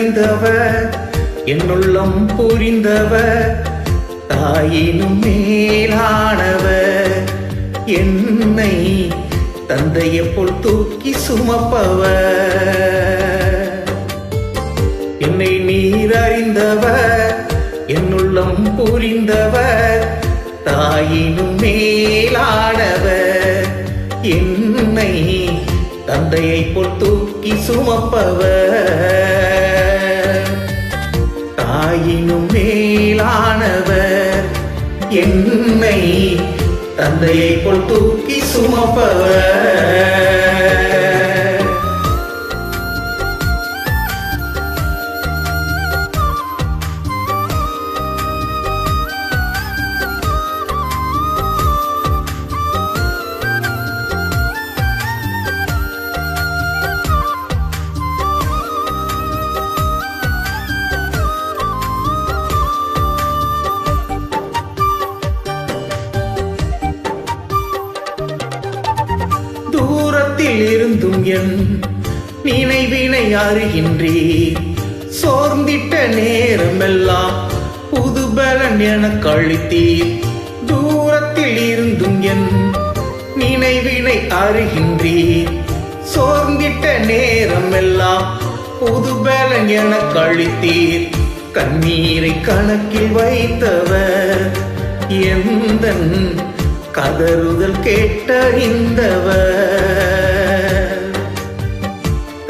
அறிந்தவர் என்னுள்ளம் புரிந்தவர் தாயினும் மேலானவர் என்னை தந்தையை போல் தூக்கி சுமப்பவர். என்னை நீர் அறிந்தவர் என்னுள்ளம் புரிந்தவர் தாயினும் மேலானவர் என்னை தந்தையை போல் தூக்கி சுமப்பவர். தாயினும் மேலானவர் என்னை தந்தையை போல் தூக்கி சுமப்பவர். தூரத்தில் இருந்தும் என் நினைவினை அறிகின்றீர். சோர்ந்திட்ட நேரமெல்லாம் புது பலன் என கழித்தீர். தூரத்தில் இருந்தும் என் நினைவினை அறிகின்றீர். சோர்ந்திட்ட நேரமெல்லாம் புது பலன் என கழித்தீர். கண்ணீரை கணக்கில் வைத்தவர் எந்தன் கதறுதல் கேட்டறிந்தவர்.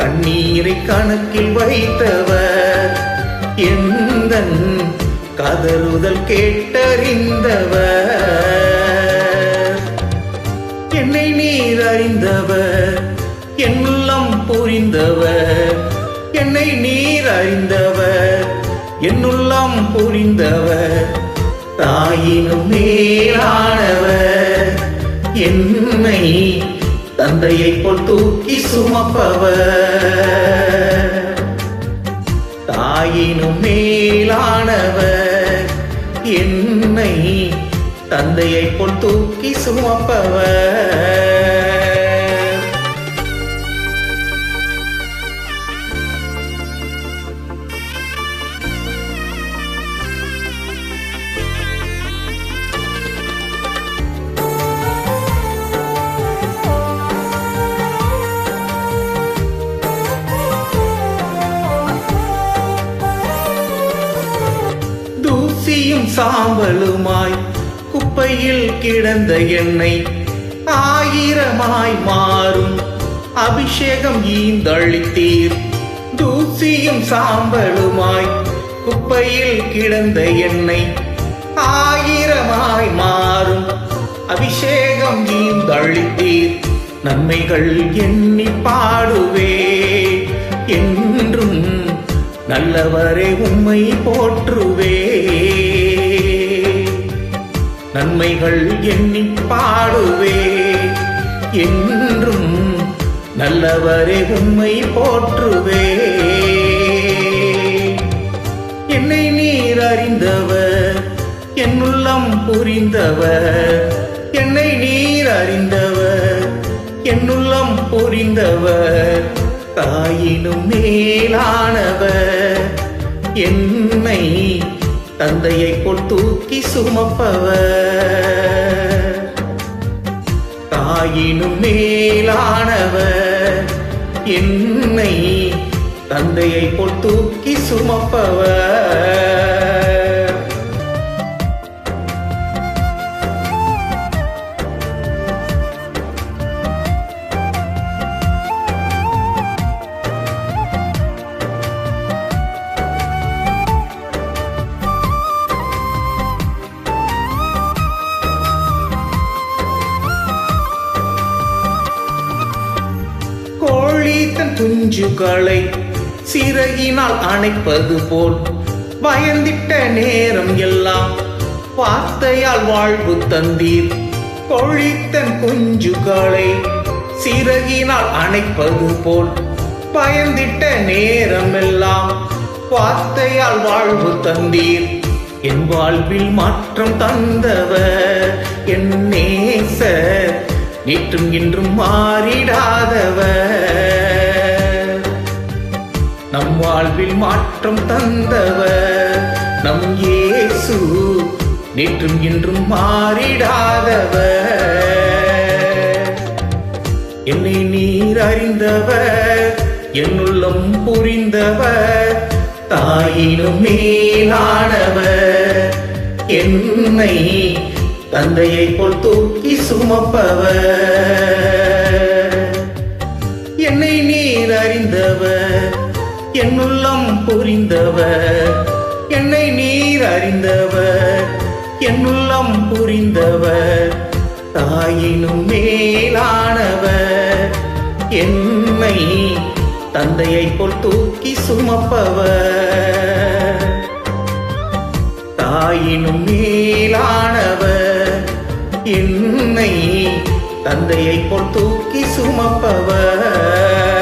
கண்ணீரை கணக்கில் வைத்தவர் எந்தன் கதறுதல் கேட்டறிந்தவர். என்னை நீர் அறிந்தவர் என்னுள்ளம் புரிந்தவர். என்னை நீர் அறிந்தவர் என்னுள்ளம் புரிந்தவர் தாயினும் மேலானவர் என்னை தந்தையை போல் தூக்கி சுமப்பவர். தாயினும் மேலானவர் என்னை தந்தையை போல் தூக்கி சுமப்பவர். தூசியும் சாம்பலுமாய் குப்பையில் கிடந்த என்னை ஆயிரமாய் மாறும் அபிஷேகம் ஈந்தளித்தீர். தூசியும் சாம்பலுமாய் குப்பையில் கிடந்த என்னை ஆயிரமாய் மாறும் அபிஷேகம் ஈந்தளித்தீர். நன்மைகள் எண்ணி பாடுவே என்றும் நல்லவரே உம்மை போற்றுவே. நன்மைகள் எண்ணி பாடுவே என்றும் நல்லவரே உம்மை போற்றுவே. என்னை நீர் அறிந்தவர் என்னுள்ளம் புரிந்தவர். என்னை நீர் அறிந்தவர் என்னுள்ளம் புரிந்தவர் தாயினும் மேலானவர் என்னை தந்தையை போல் தூக்கி சுமப்பவர். தாயினும் மேலானவர் என்னை தந்தையை போல் தூக்கி சுமப்பவர். தன் குஞ்சுகளை சிறகினால் அணைப்பது போல் பயந்திட்ட நேரம் எல்லாம் வார்த்தையால் வாழ்வு தந்தீர். கோழித்தன் குஞ்சுகளை சிறகினால் அணைப்பது போல் பயந்திட்ட நேரமெல்லாம் வார்த்தையால் வாழ்வு தந்தீர். என் வாழ்வில் மாற்றம் தந்தவர் என் நேசர் நேற்றும் இன்றும் மாறிடாதவர். நம் வாழ்வில் மாற்றம் தந்தவர் நம் இயேசு நேற்றும் இன்றும் மாறிடாதவர். என்னை நீர் அறிந்தவர், என்னுள்ளம் புரிந்தவர், தாயினும் மேலானவர், என்னை தந்தையை போல் தூக்கி சுமப்பவர். என்னை நீர் அறிந்தவர், என்னுள்ளம் புரிந்தவர், என்னை நீர் அறிந்தவர், என்னுள்ளம் புரிந்தவர், தாயினும் மேலானவர், என்னை தந்தையை போல் தூக்கி சுமப்பவர். தாயினும் மேலானவர், என்னை தந்தையை போல் தூக்கி சுமப்பவர்.